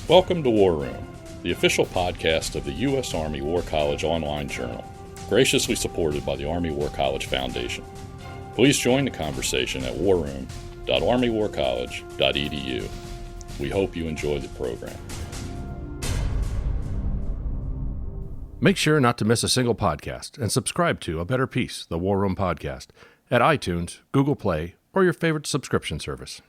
Welcome to War Room, the official podcast of the U.S. Army War College online journal, graciously supported by the Army War College Foundation. Please join the conversation at warroom.armywarcollege.edu. We hope you enjoy the program. Make sure not to miss a single podcast and subscribe to A Better Peace, the War Room podcast, at iTunes, Google Play, or your favorite subscription service.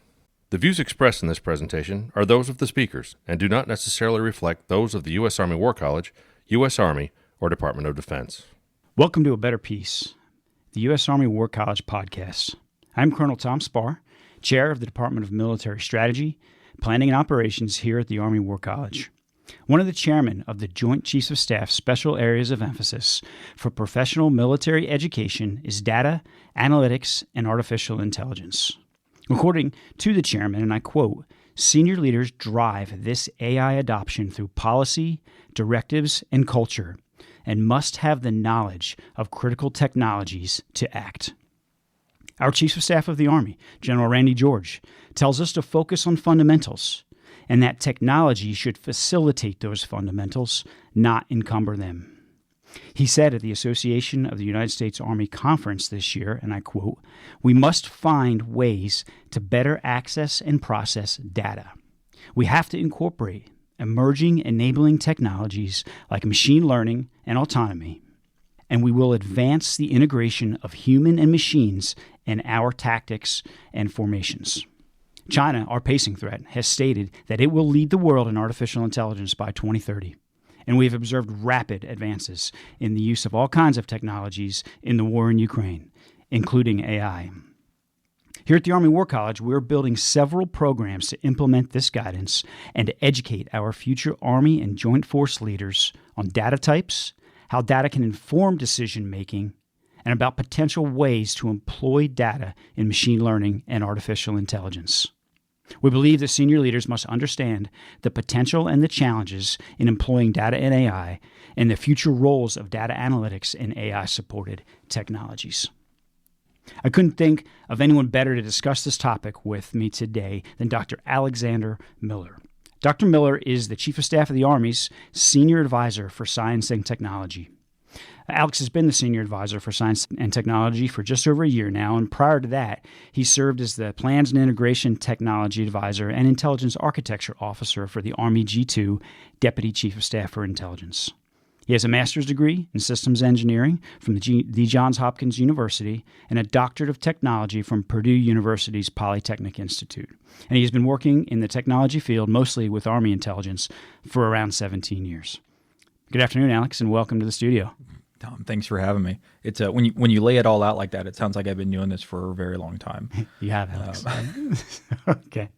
The views expressed in this presentation are those of the speakers and do not necessarily reflect those of the U.S. Army War College, U.S. Army, or Department of Defense. Welcome to A Better Peace, the U.S. Army War College podcast. I'm Colonel Tom Spahr, Chair of the Department of Military Strategy, Planning and Operations here at the Army War College. One of the chairmen of the Joint Chiefs of Staff Special Areas of Emphasis for Professional Military Education is Data, Analytics, and Artificial Intelligence. According to the chairman, and I quote, "Senior leaders drive this AI adoption through policy, directives, and culture, and must have the knowledge of critical technologies to act." Our Chief of Staff of the Army, General Randy George, tells us to focus on fundamentals, and that technology should facilitate those fundamentals, not encumber them. He said at the Association of the United States Army Conference this year, and I quote, "We must find ways to better access and process data. We have to incorporate emerging enabling technologies like machine learning and autonomy, and we will advance the integration of human and machines in our tactics and formations." China, our pacing threat, has stated that it will lead the world in artificial intelligence by 2030. And we have observed rapid advances in the use of all kinds of technologies in the war in Ukraine, including AI. Here at the Army War College, we're building several programs to implement this guidance and to educate our future Army and Joint Force leaders on data types, how data can inform decision-making, and about potential ways to employ data in machine learning and artificial intelligence. We believe that senior leaders must understand the potential and the challenges in employing data and AI and the future roles of data analytics and AI-supported technologies. I couldn't think of anyone better to discuss this topic with me today than Dr. Alexander Miller. Dr. Miller is the Chief of Staff of the Army's Senior Advisor for Science and Technology. Alex has been the Senior Advisor for Science and Technology for just over a year now, and prior to that, he served as the Plans and Integration Technology Advisor and Intelligence Architecture Officer for the Army G2 Deputy Chief of Staff for Intelligence. He has a master's degree in systems engineering from the Johns Hopkins University and a doctorate of technology from Purdue University's Polytechnic Institute. And he has been working in the technology field, mostly with Army intelligence, for around 17 years. Good afternoon, Alex, and welcome to the studio. Tom, thanks for having me. It's when you lay it all out like that, it sounds like I've been doing this for a very long time. You have, Alex. Okay.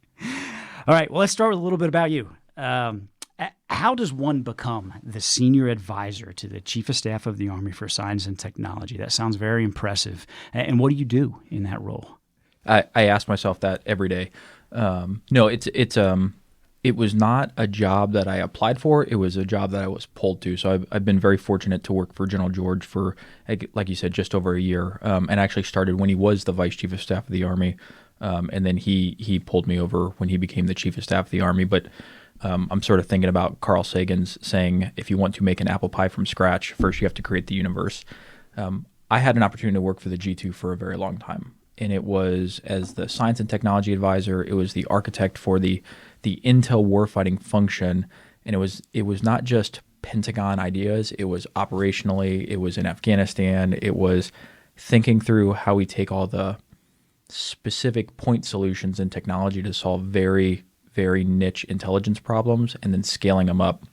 All right. Well, let's start with a little bit about you. How does one become the senior advisor to the Chief of Staff of the Army for Science and Technology? That sounds very impressive. And what do you do in that role? I ask myself that every day. It was not a job that I applied for. It was a job that I was pulled to. So I've been very fortunate to work for General George for, like you said, just over a year, and actually started when he was the Vice Chief of Staff of the Army, and then he pulled me over when he became the Chief of Staff of the Army. But I'm sort of thinking about Carl Sagan's saying, if you want to make an apple pie from scratch, first you have to create the universe. I had an opportunity to work for the G2 for a very long time. And it was as the Science and Technology Advisor, it was the architect for the intel warfighting function, and it was not just Pentagon ideas, it was operationally, it was in Afghanistan, it was thinking through how we take all the specific point solutions in technology to solve very, very niche intelligence problems and then scaling them up.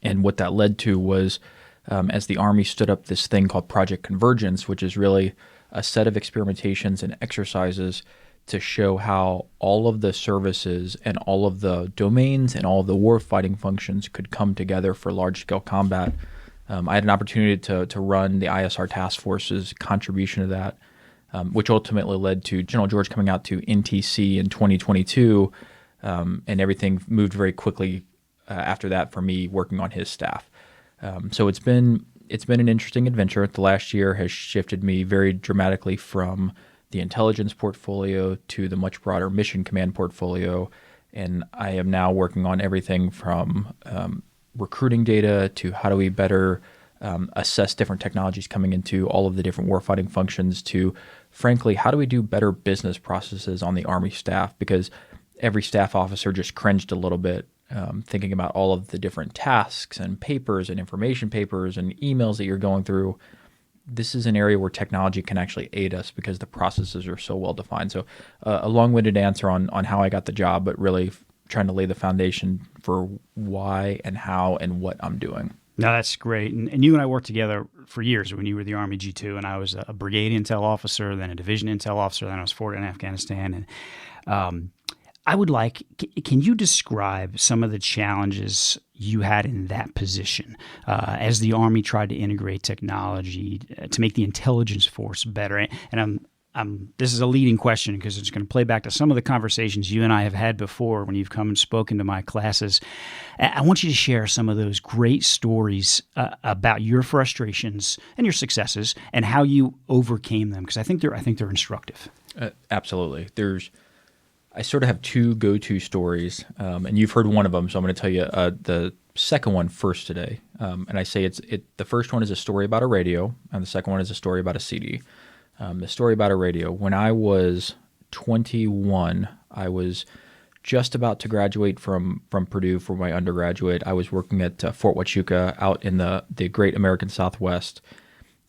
And what that led to was, as the Army stood up this thing called Project Convergence, which is really a set of experimentations and exercises to show how all of the services and all of the domains and all of the warfighting functions could come together for large-scale combat. I had an opportunity to run the ISR task force's contribution to that, which ultimately led to General George coming out to NTC in 2022, and everything moved very quickly after that for me working on his staff. So it's been an interesting adventure. The last year has shifted me very dramatically from the intelligence portfolio to the much broader mission command portfolio And I am now working on everything from recruiting data to how do we better assess different technologies coming into all of the different warfighting functions to, frankly, how do we do better business processes on the Army staff? Because every staff officer just cringed a little bit thinking about all of the different tasks and papers and information papers and emails that you're going through. This is an area where technology can actually aid us because the processes are so well defined. So a long-winded answer on how I got the job, but really trying to lay the foundation for why and how and what I'm doing. No, that's great. And you and I worked together for years when you were the Army G2, and I was a brigade intel officer, then a division intel officer, then I was forward in Afghanistan. And I would like, can you describe some of the challenges you had in that position as the Army tried to integrate technology to make the intelligence force better? And this is a leading question because it's going to play back to some of the conversations you and I have had before when you've come and spoken to my classes. I want you to share some of those great stories about your frustrations and your successes and how you overcame them, because I think they're instructive. Absolutely. I sort of have two go-to stories, and you've heard one of them, so I'm going to tell you the second one first today. And I say the first one is a story about a radio, and the second one is a story about a CD. The story about a radio. When I was 21, I was just about to graduate from Purdue for my undergraduate. I was working at Fort Huachuca out in the great American Southwest,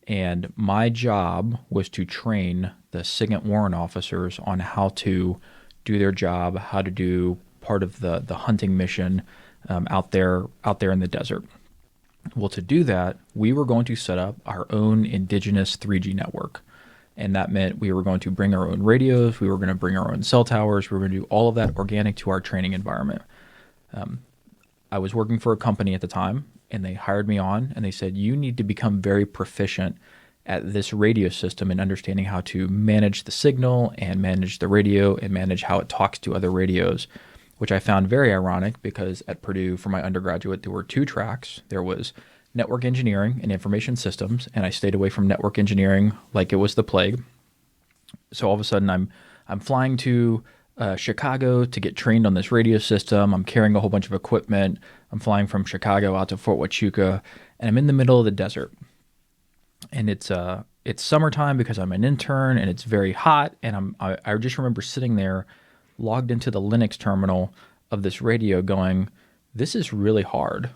and my job was to train the SIGINT warrant officers on how to do their job, how to do part of the hunting mission out there in the desert. Well, to do that, we were going to set up our own indigenous 3G network. And that meant we were going to bring our own radios, we were going to bring our own cell towers, we were going to do all of that organic to our training environment. I was working for a company at the time, and they hired me on, and they said, you need to become very proficient at this radio system and understanding how to manage the signal and manage the radio and manage how it talks to other radios, which I found very ironic because at Purdue for my undergraduate, there were two tracks. There was network engineering and information systems, and I stayed away from network engineering like it was the plague. So all of a sudden I'm flying to Chicago to get trained on this radio system. I'm carrying a whole bunch of equipment. I'm flying from Chicago out to Fort Huachuca, and I'm in the middle of the desert. And it's summertime because I'm an intern, and it's very hot. And I just remember sitting there, logged into the Linux terminal of this radio, going, "This is really hard.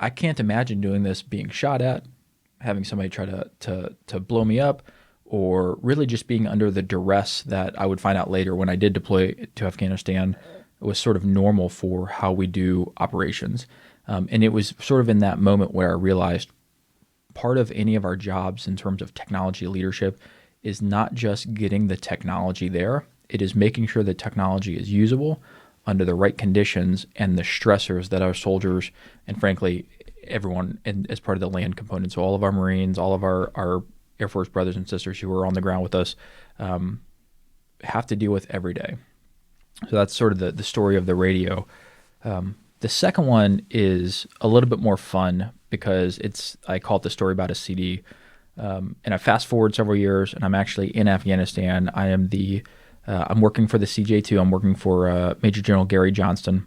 I can't imagine doing this being shot at, having somebody try to blow me up, or really just being under the duress that I would find out later when I did deploy to Afghanistan. It was sort of normal for how we do operations." And it was sort of in that moment where I realized part of any of our jobs in terms of technology leadership is not just getting the technology there. It is making sure the technology is usable under the right conditions and the stressors that our soldiers and, frankly, everyone as part of the land component, so all of our Marines, all of our Air Force brothers and sisters who are on the ground with us, have to deal with every day. So that's sort of the story of the radio. The second one is a little bit more fun because I call it the story about a CD. And I fast forward several years, and I'm actually in Afghanistan. I'm working for the CJ2. I'm working for Major General Gary Johnston,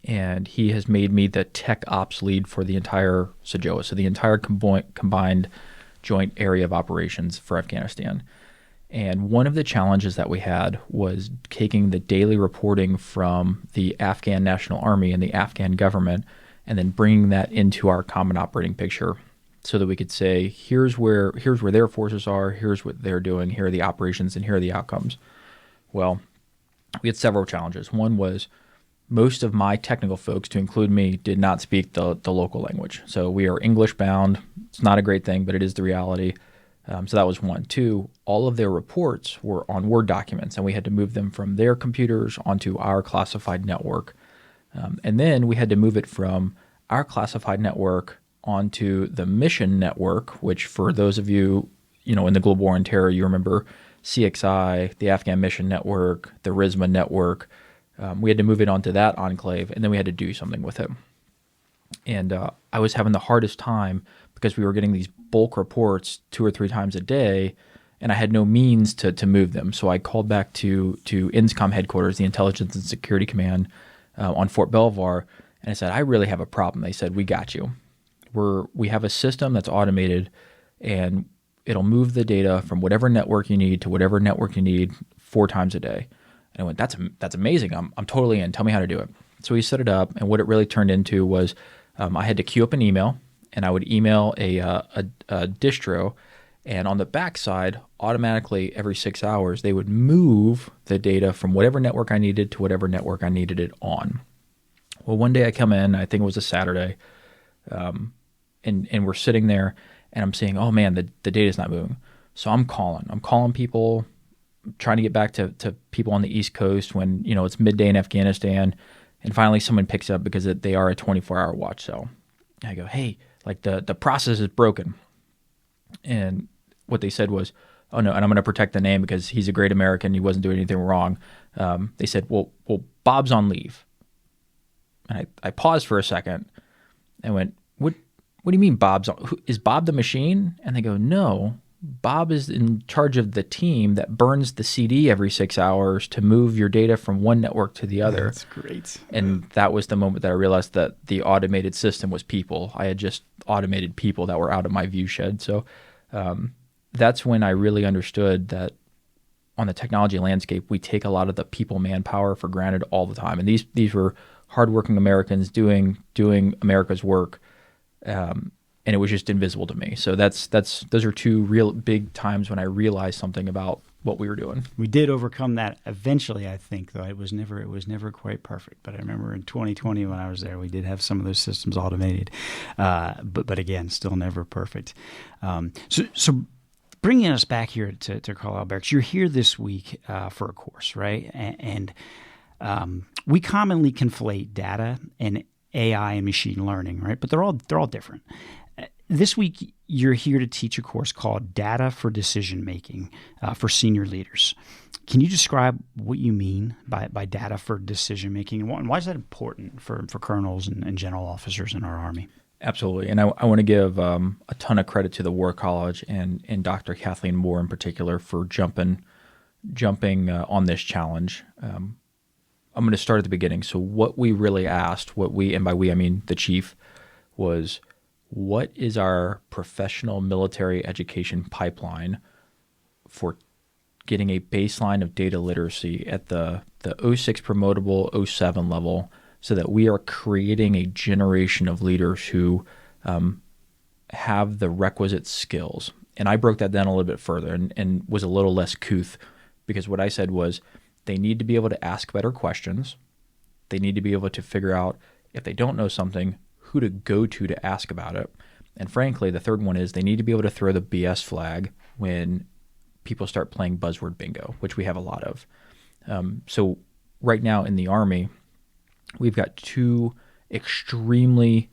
and he has made me the tech ops lead for the entire SAJOA, so the entire combined joint area of operations for Afghanistan. And one of the challenges that we had was taking the daily reporting from the Afghan National Army and the Afghan government and then bringing that into our common operating picture so that we could say, here's where their forces are, here's what they're doing, here are the operations, and here are the outcomes. Well, we had several challenges. One was most of my technical folks, to include me, did not speak the local language. So we are English bound. It's not a great thing, but it is the reality. So that was one. Two, all of their reports were on Word documents, and we had to move them from their computers onto our classified network. And then we had to move it from our classified network onto the mission network, which for those of you, in the global war on terror, you remember CXI, the Afghan mission network, the RISMA network. We had to move it onto that enclave, and then we had to do something with it. And I was having the hardest time because we were getting these bulk reports 2 or 3 times a day, and I had no means to move them. So I called back to INSCOM headquarters, the Intelligence and Security Command on Fort Belvoir, and I said, I really have a problem. They said, we got you. We have a system that's automated, and it'll move the data from whatever network you need to whatever network you need 4 times a day. And I went, that's amazing. I'm totally in. Tell me how to do it. So we set it up, and what it really turned into was I had to queue up an email, and I would email a distro, and on the backside, automatically every 6 hours, they would move the data from whatever network I needed to whatever network I needed it on. Well, one day I come in, I think it was a Saturday, and we're sitting there, and I'm saying, oh man, the data's not moving. So I'm calling people, trying to get back to people on the East Coast when, it's midday in Afghanistan, and finally someone picks up because they are a 24-hour watch cell. I go, hey, like the process is broken. And what they said was, oh no, and I'm going to protect the name because he's a great American, he wasn't doing anything wrong. They said, well, Bob's on leave. And I paused for a second and went, what do you mean Bob's on? Is Bob the machine? And they go, no, Bob is in charge of the team that burns the CD every 6 hours to move your data from one network to the other. That's great. And that was the moment that I realized that the automated system was people. I had just automated people that were out of my view shed. So that's when I really understood that on the technology landscape, we take a lot of the people manpower for granted all the time. And these were hardworking Americans doing America's work. And it was just invisible to me. So those are 2 real big times when I realized something about what we were doing. We did overcome that eventually, I think, though it was never quite perfect. But I remember in 2020 when I was there, we did have some of those systems automated, but again, still never perfect. So bringing us back here to Carlisle Barracks, you're here this week for a course, right? And we commonly conflate data and AI and machine learning, right? But they're all different. This week, you're here to teach a course called Data for Decision Making for senior leaders. Can you describe what you mean by data for decision making, and why is that important for colonels and general officers in our Army? Absolutely, and I want to give a ton of credit to the War College and Dr. Kathleen Moore in particular for jumping on this challenge. I'm going to start at the beginning. So what we really asked, and by we I mean the chief, was what is our professional military education pipeline for getting a baseline of data literacy at the 06 promotable 07 level, so that we are creating a generation of leaders who have the requisite skills. And I broke that down a little bit further and was a little less couth, because what I said was they need to be able to ask better questions. They need to be able to figure out if they don't know something, who to go to ask about it. And frankly, the third one is they need to be able to throw the BS flag when people start playing buzzword bingo, which we have a lot of. So right now in the Army, we've got 2 extremely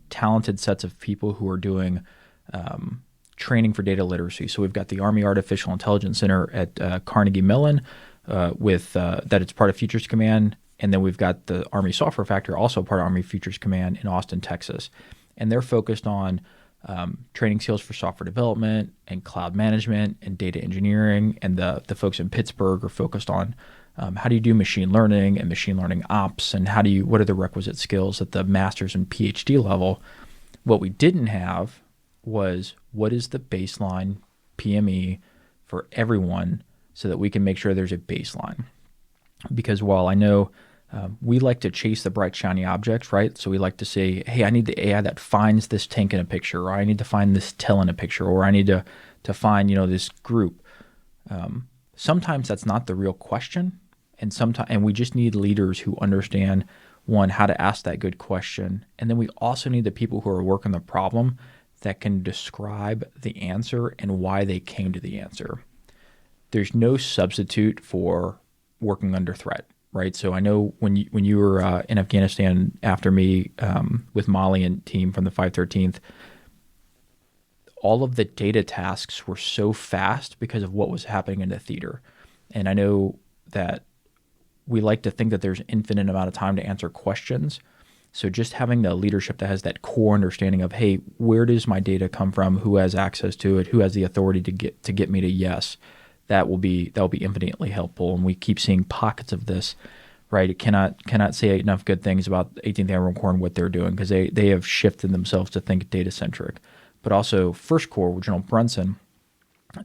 talented sets of people who are doing training for data literacy. So we've got the Army Artificial Intelligence Center at Carnegie Mellon with that it's part of Futures Command. And then we've got the Army Software Factory, also part of Army Futures Command in Austin, Texas. And they're focused on training skills for software development and cloud management and data engineering. And the folks in Pittsburgh are focused on how do you do machine learning and machine learning ops, and what are the requisite skills at the master's and PhD level. What we didn't have was what is the baseline PME for everyone, so that we can make sure there's a baseline. Because while I know we like to chase the bright, shiny objects, right? So we like to say, hey, I need the AI that finds this tank in a picture, or I need to find this tail in a picture, or I need to find, this group. Sometimes that's not the real question. And we just need leaders who understand, one, how to ask that good question. And then we also need the people who are working the problem that can describe the answer and why they came to the answer. There's no substitute for working under threat, right? So I know when you were in Afghanistan after me with Molly and team from the 513th, all of the data tasks were so fast because of what was happening in the theater. And I know that we like to think that there's infinite amount of time to answer questions. So just having the leadership that has that core understanding of, hey, where does my data come from? Who has access to it? Who has the authority to get me to yes? That will be infinitely helpful. And we keep seeing pockets of this, right? It cannot say enough good things about 18th Annual Corps and what they're doing, because they have shifted themselves to think data centric. But also First Corps with General Brunson,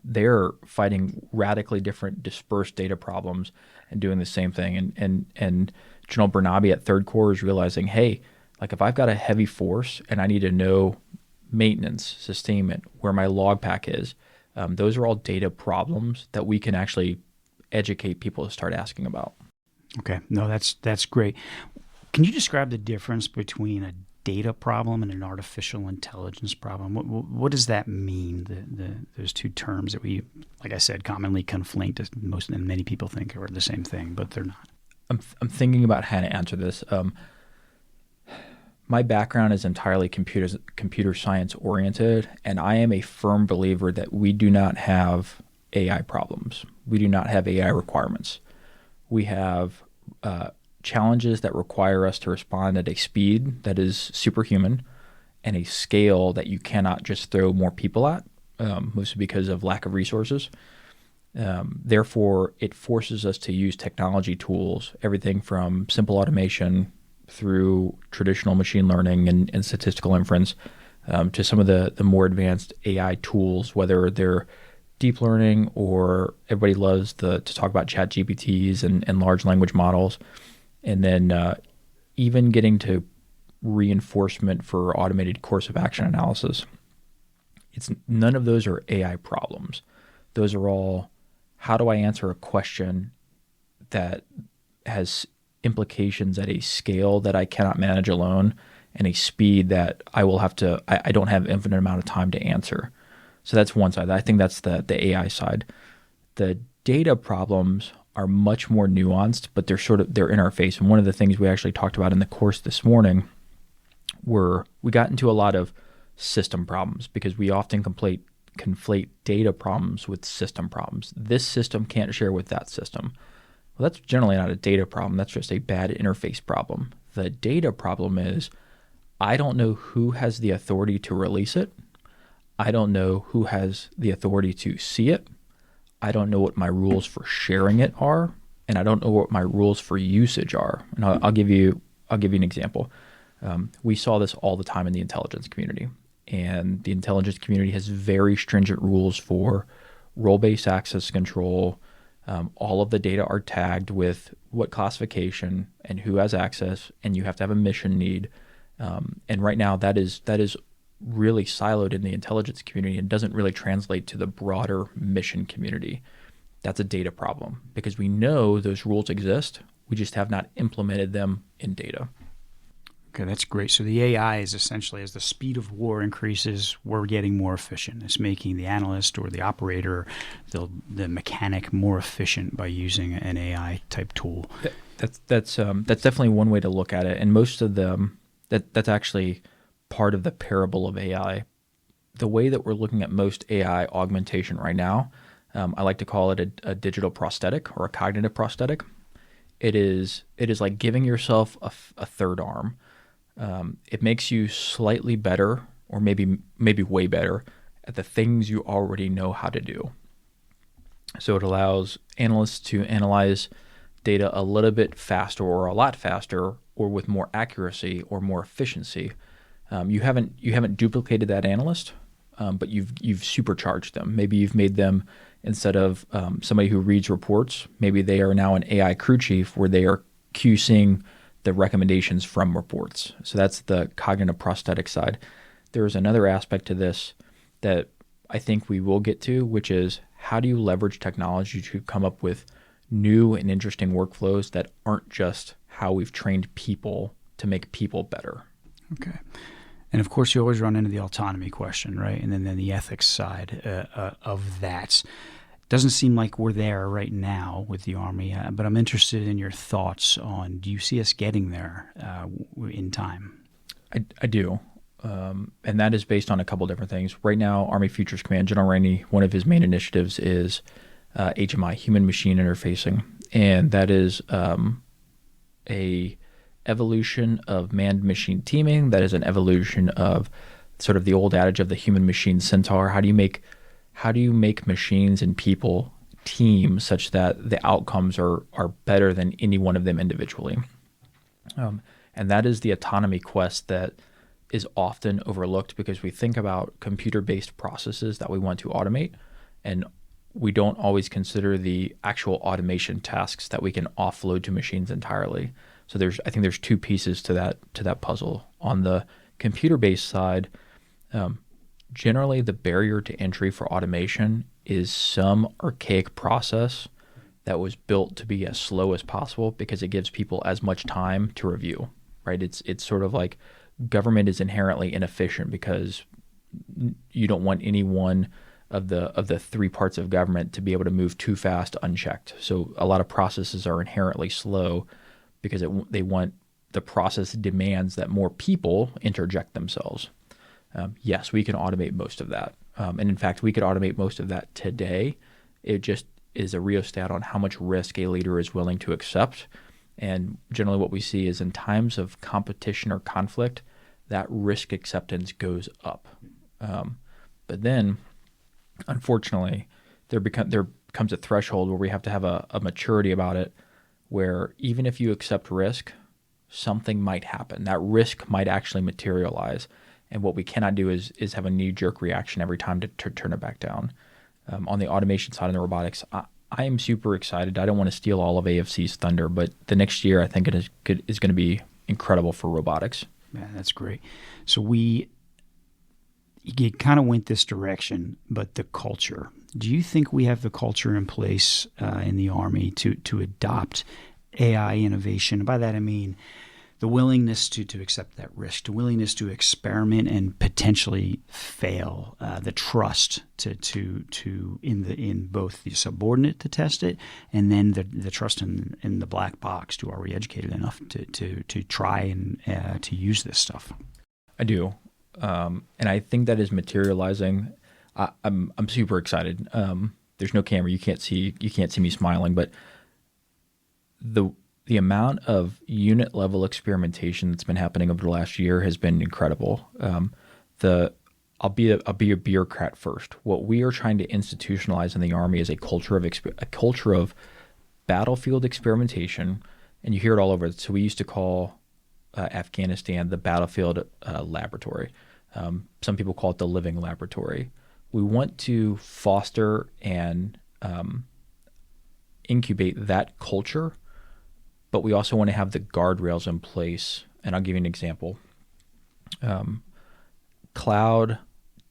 they're fighting radically different dispersed data problems and doing the same thing. And General Bernabe at Third Corps is realizing, hey, like if I've got a heavy force and I need to know maintenance, sustainment, where my log pack is, those are all data problems that we can actually educate people to start asking about. Okay, no, that's great. Can you describe the difference between a data problem and an artificial intelligence problem? What does that mean? Those two terms that we, like I said, commonly conflate. Many people think are the same thing, but they're not. I'm thinking about how to answer this. My background is entirely computer science oriented, and I am a firm believer that we do not have AI problems. We do not have AI requirements. We have challenges that require us to respond at a speed that is superhuman and a scale that you cannot just throw more people at, mostly because of lack of resources. Therefore, it forces us to use technology tools, everything from simple automation through traditional machine learning and statistical inference, to some of the more advanced AI tools, whether they're deep learning or everybody loves to talk about chat GPTs and large language models. And then even getting to reinforcement for automated course of action analysis. None of those are AI problems. Those are all, how do I answer a question that has implications at a scale that I cannot manage alone and a speed that I don't have infinite amount of time to answer. So that's one side. I think that's the AI side. The data problems are much more nuanced, but they're in our face. And one of the things we actually talked about in the course this morning were we got into a lot of system problems because we often conflate data problems with system problems. This system can't share with that system. Well, that's generally not a data problem. That's just a bad interface problem. The data problem is I don't know who has the authority to release it. I don't know who has the authority to see it. I don't know what my rules for sharing it are, and I don't know what my rules for usage are. And I'll give you an example. We saw this all the time in the intelligence community, and the intelligence community has very stringent rules for role-based access control. All of the data are tagged with what classification and who has access, and you have to have a mission need. And right now, that is really siloed in the intelligence community and doesn't really translate to the broader mission community. That's a data problem because we know those rules exist. We just have not implemented them in data. Okay, that's great. So the AI is essentially, as the speed of war increases, we're getting more efficient. It's making the analyst or the operator, the mechanic more efficient by using an AI type tool. That's definitely one way to look at it. And most of them, that's actually part of the parable of AI. The way that we're looking at most AI augmentation right now, I like to call it a digital prosthetic or a cognitive prosthetic. It is like giving yourself a third arm. It makes you slightly better, or maybe way better, at the things you already know how to do. So it allows analysts to analyze data a little bit faster, or a lot faster, or with more accuracy or more efficiency. You haven't duplicated that analyst, but you've supercharged them. Maybe you've made them, instead of somebody who reads reports, maybe they are now an AI crew chief where they are QCing the recommendations from reports. So that's the cognitive prosthetic side. There's another aspect to this that I think we will get to, which is how do you leverage technology to come up with new and interesting workflows that aren't just how we've trained people to make people better. Okay. And of course, you always run into the autonomy question, right? And then the ethics side of that. Doesn't seem like we're there right now with the Army, but I'm interested in your thoughts on, do you see us getting there in time? I do. And that is based on a couple different things. Right now, Army Futures Command, General Rainey, one of his main initiatives is HMI, human-machine interfacing. And that is a evolution of manned-machine teaming. That is an evolution of sort of the old adage of the human-machine centaur. How do you make machines and people team such that the outcomes are better than any one of them individually? And that is the autonomy quest that is often overlooked because we think about computer-based processes that we want to automate, and we don't always consider the actual automation tasks that we can offload to machines entirely. So I think there's two pieces to that puzzle. On the computer-based side, generally the barrier to entry for automation is some archaic process that was built to be as slow as possible because it gives people as much time to review, right? It's sort of like government is inherently inefficient because you don't want any one of the three parts of government to be able to move too fast unchecked. So a lot of processes are inherently slow because the process demands that more people interject themselves. Yes, we can automate most of that. And in fact, we could automate most of that today. It just is a rheostat on how much risk a leader is willing to accept. And generally what we see is in times of competition or conflict, that risk acceptance goes up. But then, unfortunately, there comes a threshold where we have to have a maturity about it, where even if you accept risk, something might happen. That risk might actually materialize. And what we cannot do is have a knee-jerk reaction every time to turn it back down. On the automation side and the robotics, I am super excited. I don't want to steal all of AFC's thunder, but the next year I think it is going to be incredible for robotics. Man, that's great. So you kind of went this direction, but the culture. Do you think we have the culture in place in the Army to adopt AI innovation? By that I mean the willingness to accept that risk, the willingness to experiment and potentially fail, the trust in both the subordinate to test it, and then the trust in the black box. Are we educated enough to try and to use this stuff? I do, and I think that is materializing. I'm super excited. There's no camera, you can't see me smiling, but the amount of unit level experimentation that's been happening over the last year has been incredible. I'll be a bureaucrat first. What we are trying to institutionalize in the Army is a culture of battlefield experimentation, and you hear it all over. So we used to call Afghanistan the battlefield laboratory. Some people call it the living laboratory. We want to foster and incubate that culture, but we also want to have the guardrails in place. And I'll give you an example. Cloud,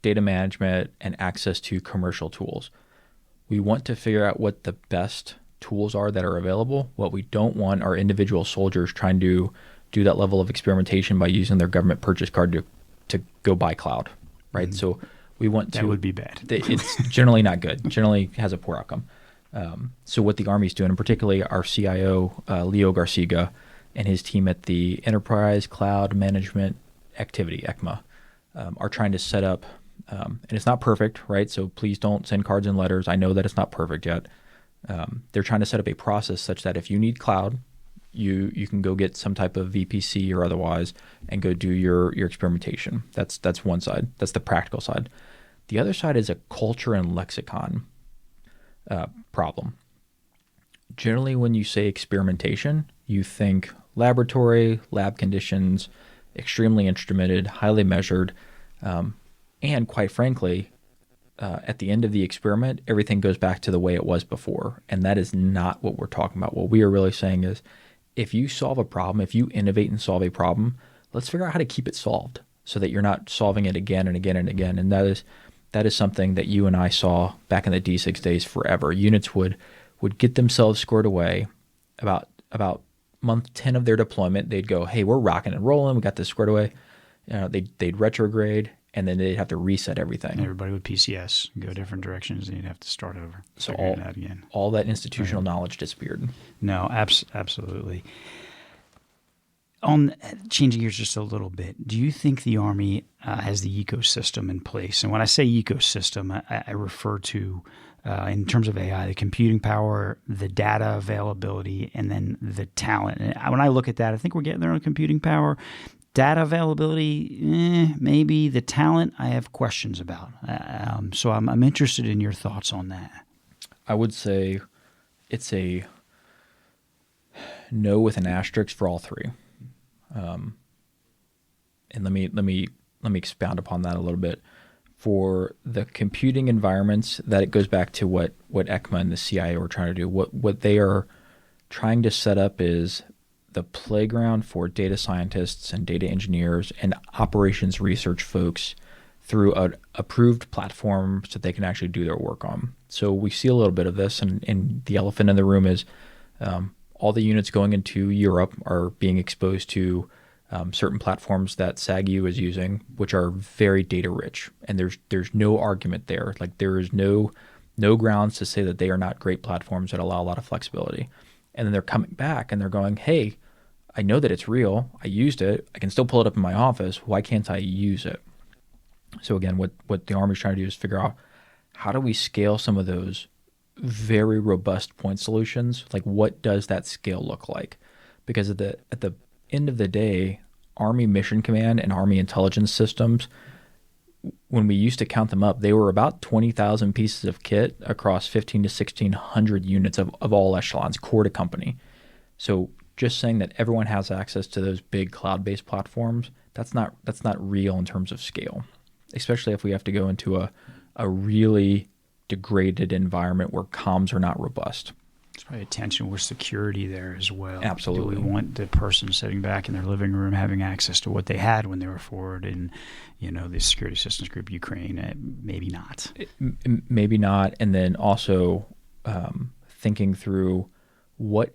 data management, and access to commercial tools. We want to figure out what the best tools are that are available. What we don't want are individual soldiers trying to do that level of experimentation by using their government purchase card to go buy cloud, right? Mm-hmm. So we want to... That would be bad. It's generally not good. Generally has a poor outcome. So what the Army's doing, and particularly our CIO, Leo Garciga, and his team at the Enterprise Cloud Management Activity, ECMA, are trying to set up, and it's not perfect, right? So please don't send cards and letters. I know that it's not perfect yet. They're trying to set up a process such that if you need cloud, you can go get some type of VPC or otherwise and go do your experimentation. That's one side. That's the practical side. The other side is a culture and lexicon problem. Generally, when you say experimentation, you think laboratory, lab conditions, extremely instrumented, highly measured, and quite frankly, at the end of the experiment, everything goes back to the way it was before. And that is not what we're talking about. What we are really saying is, if you solve a problem, if you innovate and solve a problem, let's figure out how to keep it solved so that you're not solving it again and again and again. And that is something that you and I saw back in the D6 days forever. Units would get themselves squared away. About month 10 of their deployment, they'd go, hey, we're rocking and rolling. We got this squared away. They'd retrograde, and then they'd have to reset everything. And everybody would PCS, go different directions, and you'd have to start over. So all that institutional knowledge disappeared. No, absolutely. On changing gears just a little bit, do you think the Army has the ecosystem in place? And when I say ecosystem, I refer to in terms of AI, the computing power, the data availability, and then the talent. And when I look at that, I think we're getting there on computing power. Data availability, maybe. The talent, I have questions about. So I'm interested in your thoughts on that. I would say it's a no with an asterisk for all three. And let me expound upon that a little bit. For the computing environments, that it goes back to what ECMA and the CIO are trying to do. What they are trying to set up is the playground for data scientists and data engineers and operations research folks through an approved platform so they can actually do their work on. So we see a little bit of this, and the elephant in the room is all the units going into Europe are being exposed to certain platforms that SAGU is using, which are very data rich, and there's no argument there. Like, there is no grounds to say that they are not great platforms that allow a lot of flexibility. And then they're coming back and they're going, hey, I know that it's real. I used it. I can still pull it up in my office. Why can't I use it? So again, what the Army's trying to do is figure out, how do we scale some of those very robust point solutions? Like, what does that scale look like? Because at the end of the day, Army Mission Command and Army intelligence systems, when we used to count them up, they were about 20,000 pieces of kit across 15 to 1,600 units of all echelons, core to company. So just saying that everyone has access to those big cloud-based platforms, that's not real in terms of scale, especially if we have to go into a really degraded environment where comms are not robust. There's probably a tension with security there as well. Absolutely. Do we want the person sitting back in their living room having access to what they had when they were forward in, the security systems group, Ukraine? Maybe not. Maybe not. And then also thinking through what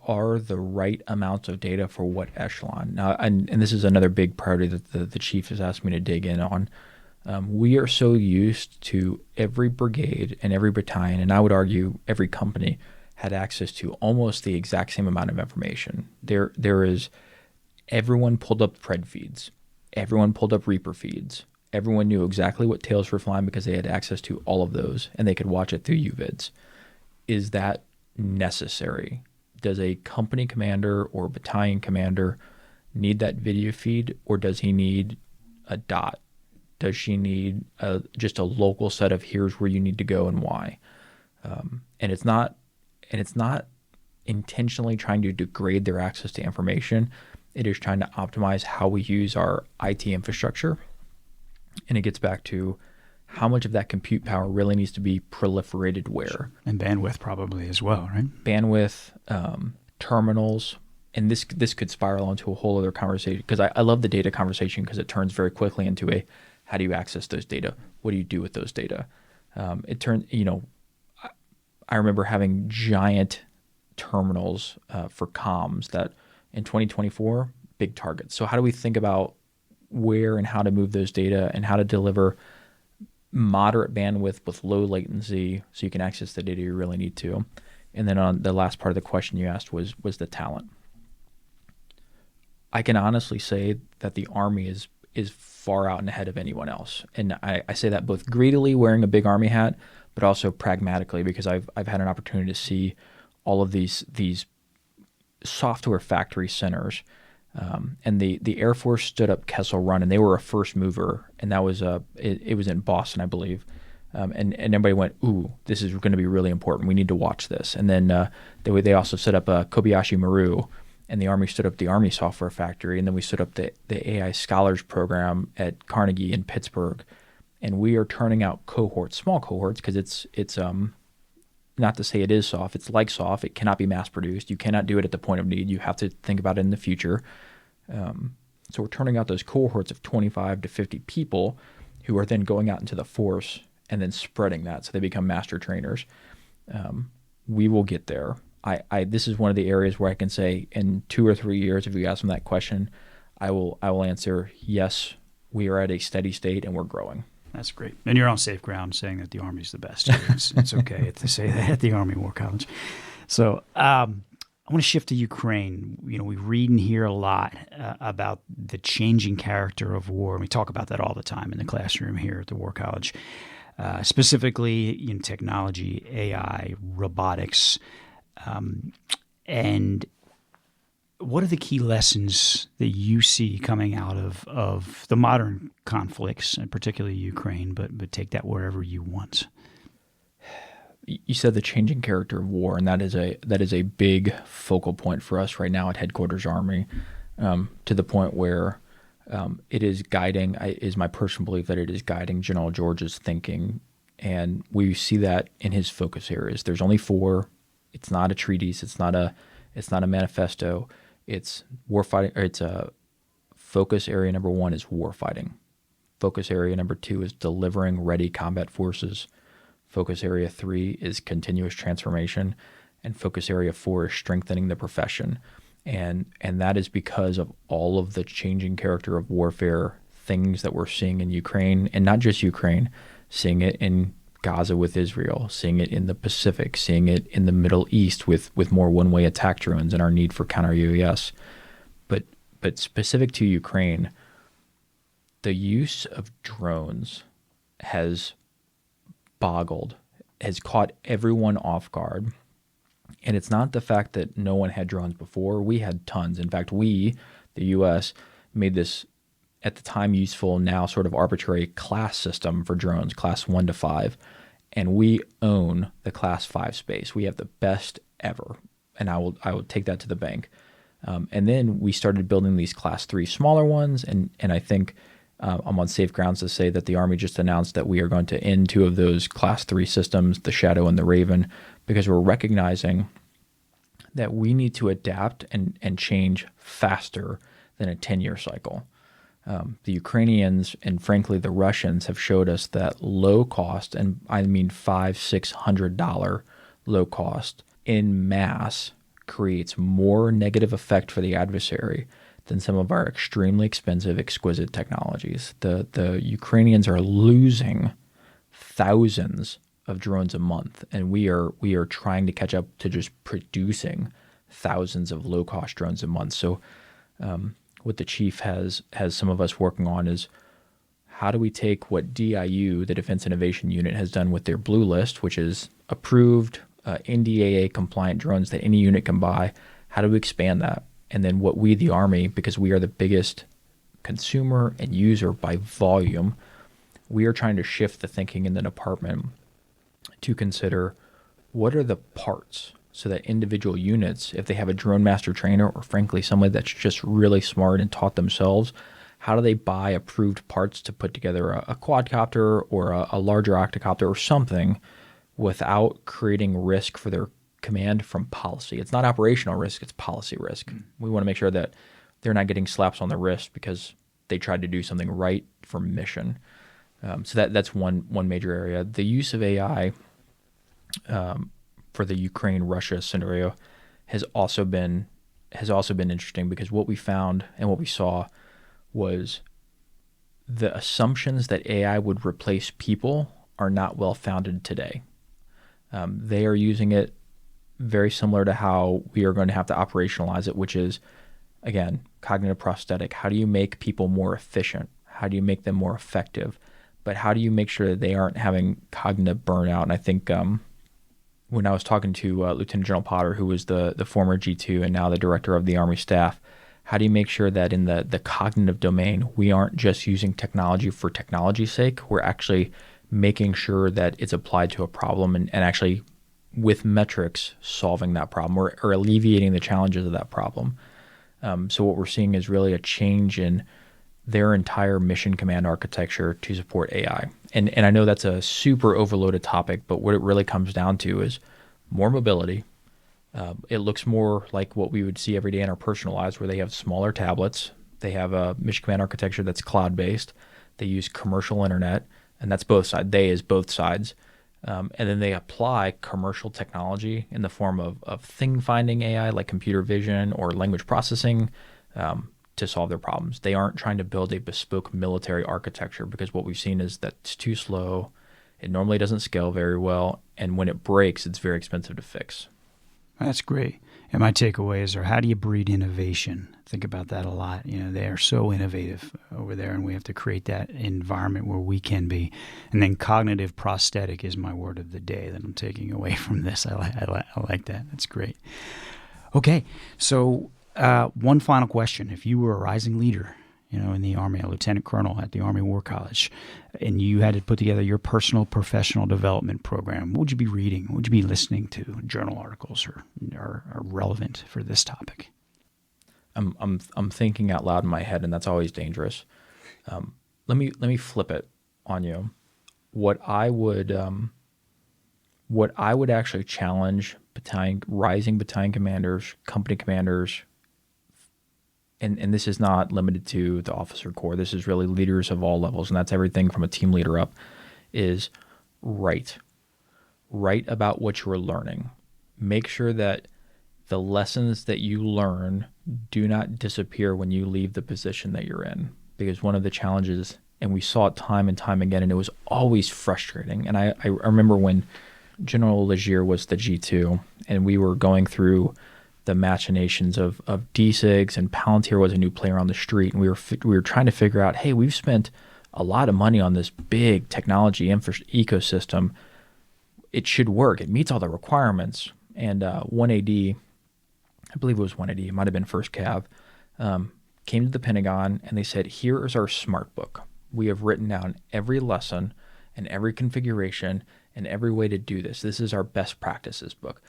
are the right amounts of data for what echelon. Now, and this is another big priority that the chief has asked me to dig in on. We are so used to every brigade and every battalion, and I would argue every company had access to almost the exact same amount of information. There is, everyone pulled up Pred feeds, everyone pulled up Reaper feeds, everyone knew exactly what tails were flying because they had access to all of those, and they could watch it through UVids. Is that necessary? Does a company commander or battalion commander need that video feed, or does he need a dot? Does she need just a local set of here's where you need to go and why? And it's not intentionally trying to degrade their access to information. It is trying to optimize how we use our IT infrastructure. And it gets back to how much of that compute power really needs to be proliferated where. And bandwidth probably as well, right? Bandwidth, terminals. And this could spiral into a whole other conversation, because I love the data conversation because it turns very quickly into a, how do you access those data? What do you do with those data? I remember having giant terminals for comms that in 2024, big targets. So how do we think about where and how to move those data and how to deliver moderate bandwidth with low latency so you can access the data you really need to? And then on the last part of the question you asked was the talent. I can honestly say that the Army is far out and ahead of anyone else. And I say that both greedily, wearing a big Army hat, but also pragmatically, because I've had an opportunity to see all of these software factory centers. And the Air Force stood up Kessel Run, and they were a first mover, and that was it was in Boston, I believe. And everybody went, ooh, this is going to be really important. We need to watch this. And then they also set up Kobayashi Maru, and the Army stood up the Army Software Factory, and then we stood up the AI Scholars Program at Carnegie in Pittsburgh. And we are turning out cohorts, small cohorts, because it's not to say it is soft. It's like soft. It cannot be mass produced. You cannot do it at the point of need. You have to think about it in the future. So we're turning out those cohorts of 25 to 50 people who are then going out into the force and then spreading that so they become master trainers. We will get there. This is one of the areas where I can say in 2 or 3 years, if you ask them that question, I will answer, yes, we are at a steady state and we're growing. That's great. And you're on safe ground saying that the Army's the best. It's okay to say that at the Army War College. So I want to shift to Ukraine. We read and hear a lot about the changing character of war. And we talk about that all the time in the classroom here at the War College. specifically in technology, AI, robotics, and what are the key lessons that you see coming out of the modern conflicts, and particularly Ukraine, but take that wherever you want? You said the changing character of war, and that is a big focal point for us right now at Headquarters Army, to the point where it is guiding. Is my personal belief that it is guiding General George's thinking, and we see that in his focus areas. There's only 4. It's not a treatise. It's not a manifesto. It's warfighting. It's a focus area number 1 is warfighting. Focus area number 2 is delivering ready combat forces. Focus area 3 is continuous transformation, and focus area 4 is strengthening the profession. And that is because of all of the changing character of warfare, things that we're seeing in Ukraine, and not just Ukraine, seeing it in Gaza with Israel, seeing it in the Pacific, seeing it in the Middle East with more one-way attack drones and our need for counter-UAS. But specific to Ukraine, the use of drones has caught everyone off guard. And it's not the fact that no one had drones before. We had tons. In fact, the U.S., made this, at the time, useful, now sort of arbitrary class system for drones, class 1 to 5. And we own the class 5 space. We have the best ever. And I will take that to the bank. And then we started building these class 3 smaller ones. And I think I'm on safe grounds to say that the Army just announced that we are going to end 2 of those class 3 systems, the Shadow and the Raven, because we're recognizing that we need to adapt and change faster than a 10-year cycle. The Ukrainians and frankly the Russians have showed us that low cost, and I mean $500-$600 low cost in mass, creates more negative effect for the adversary than some of our extremely expensive, exquisite technologies. The Ukrainians are losing thousands of drones a month, and we are trying to catch up to just producing thousands of low-cost drones a month. So what the chief has some of us working on is how do we take what DIU, the Defense Innovation Unit, has done with their Blue List, which is approved NDAA-compliant drones that any unit can buy, how do we expand that? And then what we, the Army, because we are the biggest consumer and user by volume, we are trying to shift the thinking in the department to consider what are the parts so that individual units, if they have a drone master trainer or frankly somebody that's just really smart and taught themselves, how do they buy approved parts to put together a quadcopter or a larger octocopter or something without creating risk for their command from policy? It's not operational risk, it's policy risk. We want to make sure that they're not getting slaps on the wrist because they tried to do something right for mission. So that's one major area. The use of AI for the Ukraine-Russia scenario has also been interesting, because what we found and what we saw was the assumptions that AI would replace people are not well founded today. They are using it very similar to how we are going to have to operationalize it, which is, again, cognitive prosthetic. How do you make people more efficient? How do you make them more effective? But how do you make sure that they aren't having cognitive burnout? And I think when I was talking to Lieutenant General Potter, who was the former G2 and now the director of the Army staff, how do you make sure that in the cognitive domain, we aren't just using technology for technology's sake? We're actually making sure that it's applied to a problem and actually with metrics solving that problem or alleviating the challenges of that problem. So what we're seeing is really a change in their entire mission command architecture to support AI. And I know that's a super overloaded topic, but what it really comes down to is more mobility. It looks more like what we would see every day in our personal lives, where they have smaller tablets. They have a mission command architecture that's cloud-based. They use commercial internet, and that's both sides. They is both sides. And then they apply commercial technology in the form of thing-finding AI, like computer vision or language processing, to solve their problems. They aren't trying to build a bespoke military architecture, because what we've seen is that it's too slow. It normally doesn't scale very well. And when it breaks, it's very expensive to fix. That's great. And my takeaways are, how do you breed innovation? Think about that a lot. They are so innovative over there, and we have to create that environment where we can be. And then cognitive prosthetic is my word of the day that I'm taking away from this. I like that. That's great. Okay, so one final question. If you were a rising leader, in the Army, a lieutenant colonel at the Army War College, and you had to put together your personal professional development program, what would you be reading? What would you be listening to? Journal articles are relevant for this topic. I'm thinking out loud in my head, and that's always dangerous. Let me flip it on you. What I would actually challenge rising battalion commanders, company commanders, and this is not limited to the officer corps. This is really leaders of all levels, and that's everything from a team leader up, is write about what you're learning. Make sure that the lessons that you learn do not disappear when you leave the position that you're in. Because one of the challenges, and we saw it time and time again, and it was always frustrating. And I remember when General Legier was the G2, and we were going through the machinations of DSIGs, and Palantir was a new player on the street, and we were trying to figure out, hey, we've spent a lot of money on this big technology ecosystem. It should work. It meets all the requirements. And 1AD, I believe it was 1AD, it might have been First Cav, came to the Pentagon, and they said, here is our smart book. We have written down every lesson and every configuration and every way to do this. This is our best practices book.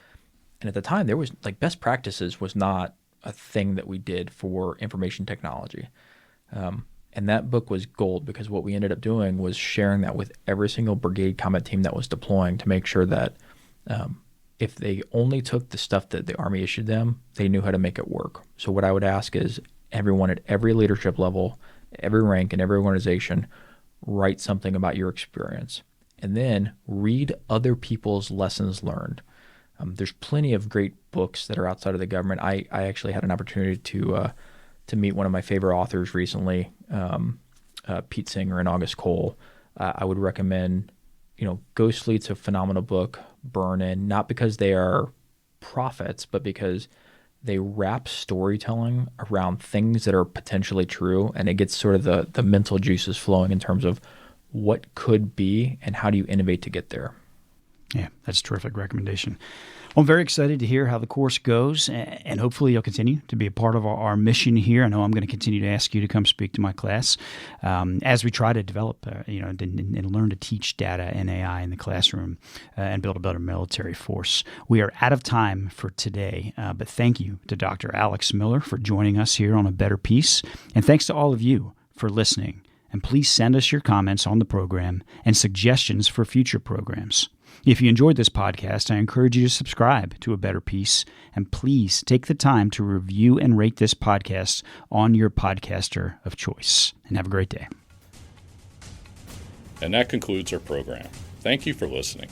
And at the time, there was best practices was not a thing that we did for information technology. And that book was gold, because what we ended up doing was sharing that with every single brigade combat team that was deploying to make sure that if they only took the stuff that the Army issued them, they knew how to make it work. So what I would ask is everyone at every leadership level, every rank, and every organization, write something about your experience. And then read other people's lessons learned. There's plenty of great books that are outside of the government. I actually had an opportunity to meet one of my favorite authors recently, Pete Singer and August Cole. I would recommend, Ghost Fleet's a phenomenal book. Burn In, not because they are prophets, but because they wrap storytelling around things that are potentially true, and it gets sort of the mental juices flowing in terms of what could be and how do you innovate to get there. Yeah, that's a terrific recommendation. Well, I'm very excited to hear how the course goes, and hopefully you'll continue to be a part of our mission here. I know I'm going to continue to ask you to come speak to my class as we try to develop, and learn to teach data and AI in the classroom and build a better military force. We are out of time for today, but thank you to Dr. Alex Miller for joining us here on A Better Peace, and thanks to all of you for listening. And please send us your comments on the program and suggestions for future programs. If you enjoyed this podcast, I encourage you to subscribe to A Better Peace, and please take the time to review and rate this podcast on your podcaster of choice. And have a great day. And that concludes our program. Thank you for listening.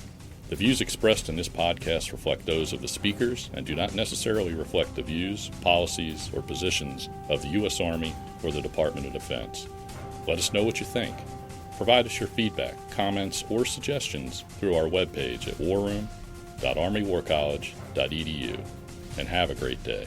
The views expressed in this podcast reflect those of the speakers and do not necessarily reflect the views, policies, or positions of the U.S. Army or the Department of Defense. Let us know what you think. Provide us your feedback, comments, or suggestions through our webpage at warroom.armywarcollege.edu, and have a great day.